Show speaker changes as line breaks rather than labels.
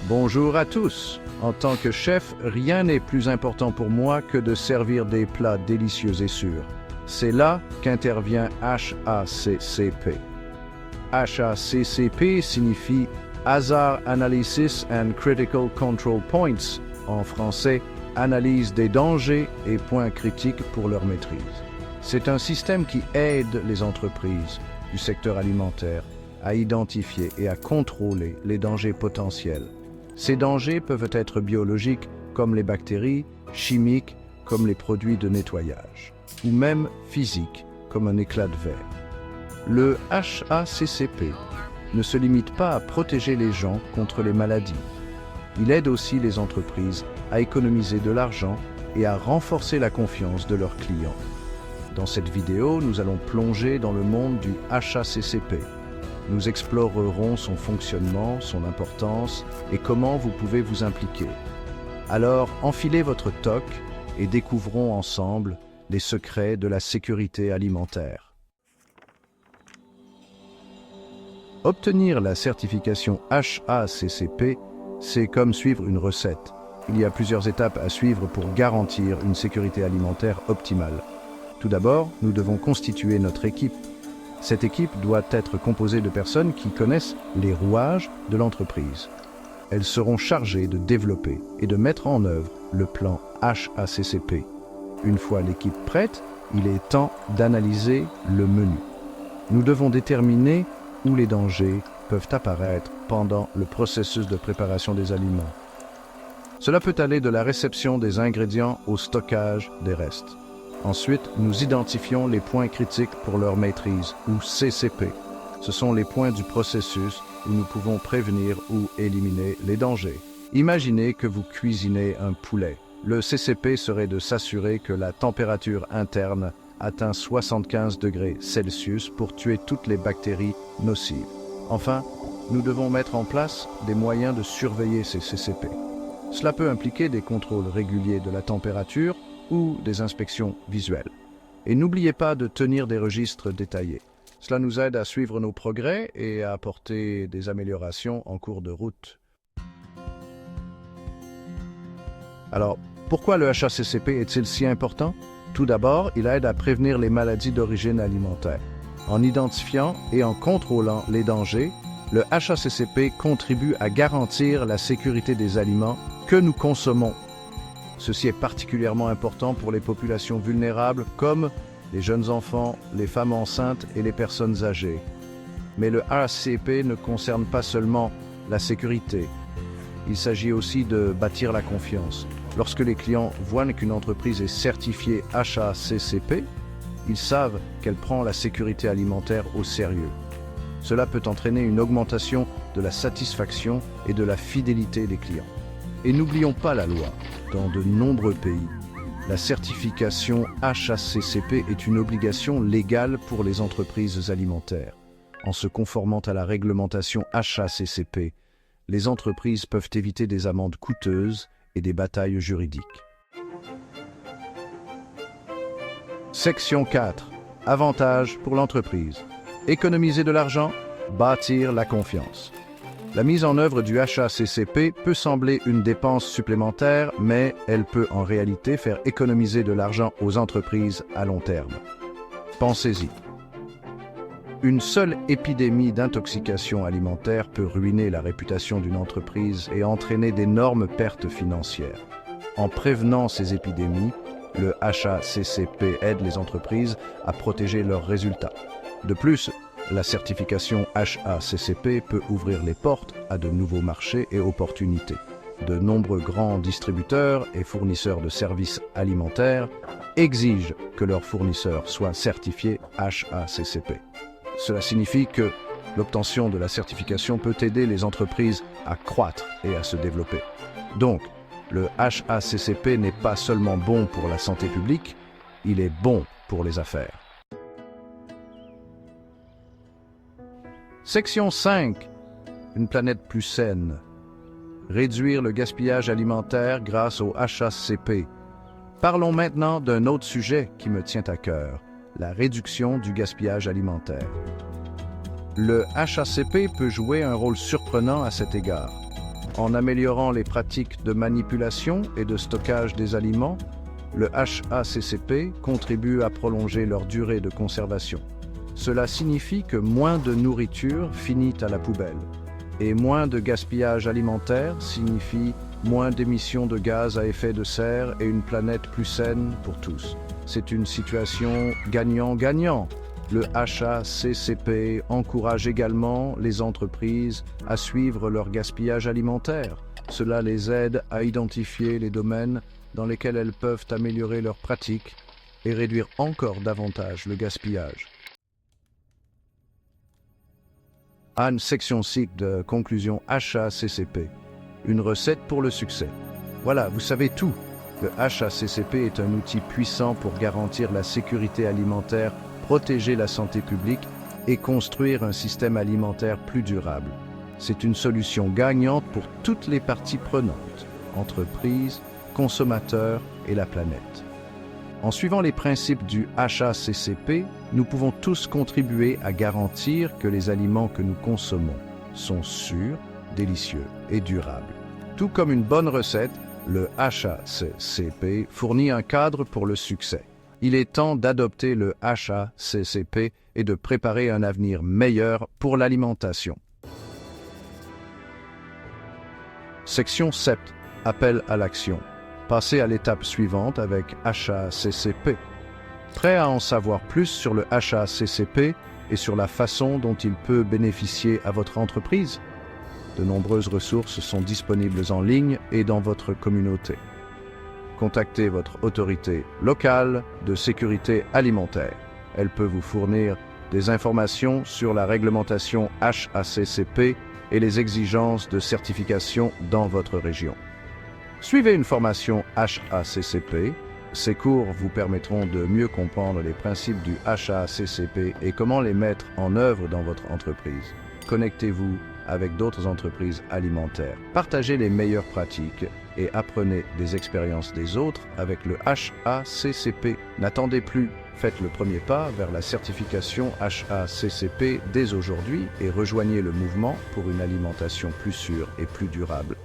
Bonjour à tous. En tant que chef, rien n'est plus important pour moi que de servir des plats délicieux et sûrs. C'est là qu'intervient HACCP. HACCP signifie Hazard Analysis and Critical Control Points, en français, analyse des dangers et points critiques pour leur maîtrise. C'est un système qui aide les entreprises du secteur alimentaire à identifier et à contrôler les dangers potentiels. Ces dangers peuvent être biologiques, comme les bactéries, chimiques, comme les produits de nettoyage, ou même physiques, comme un éclat de verre. Le HACCP ne se limite pas à protéger les gens contre les maladies. Il aide aussi les entreprises à économiser de l'argent et à renforcer la confiance de leurs clients. Dans cette vidéo, nous allons plonger dans le monde du HACCP. Nous explorerons son fonctionnement, son importance et comment vous pouvez vous impliquer. Alors, enfilez votre toque et découvrons ensemble les secrets de la sécurité alimentaire. Obtenir la certification HACCP, c'est comme suivre une recette. Il y a plusieurs étapes à suivre pour garantir une sécurité alimentaire optimale. Tout d'abord, nous devons constituer notre équipe. Cette équipe doit être composée de personnes qui connaissent les rouages de l'entreprise. Elles seront chargées de développer et de mettre en œuvre le plan HACCP. Une fois l'équipe prête, il est temps d'analyser le menu. Nous devons déterminer où les dangers peuvent apparaître pendant le processus de préparation des aliments. Cela peut aller de la réception des ingrédients au stockage des restes. Ensuite, nous identifions les points critiques pour leur maîtrise, ou CCP. Ce sont les points du processus où nous pouvons prévenir ou éliminer les dangers. Imaginez que vous cuisinez un poulet. Le CCP serait de s'assurer que la température interne atteint 75 degrés Celsius pour tuer toutes les bactéries nocives. Enfin, nous devons mettre en place des moyens de surveiller ces CCP. Cela peut impliquer des contrôles réguliers de la température ou des inspections visuelles. Et n'oubliez pas de tenir des registres détaillés. Cela nous aide à suivre nos progrès et à apporter des améliorations en cours de route. Alors, pourquoi le HACCP est-il si important? Tout d'abord, il aide à prévenir les maladies d'origine alimentaire. En identifiant et en contrôlant les dangers, le HACCP contribue à garantir la sécurité des aliments que nous consommons. Ceci est particulièrement important pour les populations vulnérables comme les jeunes enfants, les femmes enceintes et les personnes âgées. Mais le HACCP ne concerne pas seulement la sécurité. Il s'agit aussi de bâtir la confiance. Lorsque les clients voient qu'une entreprise est certifiée HACCP, ils savent qu'elle prend la sécurité alimentaire au sérieux. Cela peut entraîner une augmentation de la satisfaction et de la fidélité des clients. Et n'oublions pas la loi. Dans de nombreux pays, la certification HACCP est une obligation légale pour les entreprises alimentaires. En se conformant à la réglementation HACCP, les entreprises peuvent éviter des amendes coûteuses et des batailles juridiques. Section 4. Avantages pour l'entreprise. Économiser de l'argent, bâtir la confiance. La mise en œuvre du HACCP peut sembler une dépense supplémentaire, mais elle peut en réalité faire économiser de l'argent aux entreprises à long terme. Pensez-y. Une seule épidémie d'intoxication alimentaire peut ruiner la réputation d'une entreprise et entraîner d'énormes pertes financières. En prévenant ces épidémies, le HACCP aide les entreprises à protéger leurs résultats. De plus, la certification HACCP peut ouvrir les portes à de nouveaux marchés et opportunités. De nombreux grands distributeurs et fournisseurs de services alimentaires exigent que leurs fournisseurs soient certifiés HACCP. Cela signifie que l'obtention de la certification peut aider les entreprises à croître et à se développer. Donc, le HACCP n'est pas seulement bon pour la santé publique, il est bon pour les affaires. Section 5. Une planète plus saine. Réduire le gaspillage alimentaire grâce au HACCP. Parlons maintenant d'un autre sujet qui me tient à cœur, la réduction du gaspillage alimentaire. Le HACCP peut jouer un rôle surprenant à cet égard. En améliorant les pratiques de manipulation et de stockage des aliments, le HACCP contribue à prolonger leur durée de conservation. Cela signifie que moins de nourriture finit à la poubelle. Et moins de gaspillage alimentaire signifie moins d'émissions de gaz à effet de serre et une planète plus saine pour tous. C'est une situation gagnant-gagnant. Le HACCP encourage également les entreprises à suivre leur gaspillage alimentaire. Cela les aide à identifier les domaines dans lesquels elles peuvent améliorer leurs pratiques et réduire encore davantage le gaspillage. Anne, section 6 de conclusion HACCP. Une recette pour le succès. Voilà, vous savez tout. Le HACCP est un outil puissant pour garantir la sécurité alimentaire, protéger la santé publique et construire un système alimentaire plus durable. C'est une solution gagnante pour toutes les parties prenantes, entreprises, consommateurs et la planète. En suivant les principes du HACCP, nous pouvons tous contribuer à garantir que les aliments que nous consommons sont sûrs, délicieux et durables. Tout comme une bonne recette, le HACCP fournit un cadre pour le succès. Il est temps d'adopter le HACCP et de préparer un avenir meilleur pour l'alimentation. Section 7. Appel à l'action. Passez à l'étape suivante avec HACCP. Prêt à en savoir plus sur le HACCP et sur la façon dont il peut bénéficier à votre entreprise? De nombreuses ressources sont disponibles en ligne et dans votre communauté. Contactez votre autorité locale de sécurité alimentaire. Elle peut vous fournir des informations sur la réglementation HACCP et les exigences de certification dans votre région. Suivez une formation HACCP. Ces cours vous permettront de mieux comprendre les principes du HACCP et comment les mettre en œuvre dans votre entreprise. Connectez-vous avec d'autres entreprises alimentaires. Partagez les meilleures pratiques et apprenez des expériences des autres avec le HACCP. N'attendez plus, faites le premier pas vers la certification HACCP dès aujourd'hui et rejoignez le mouvement pour une alimentation plus sûre et plus durable.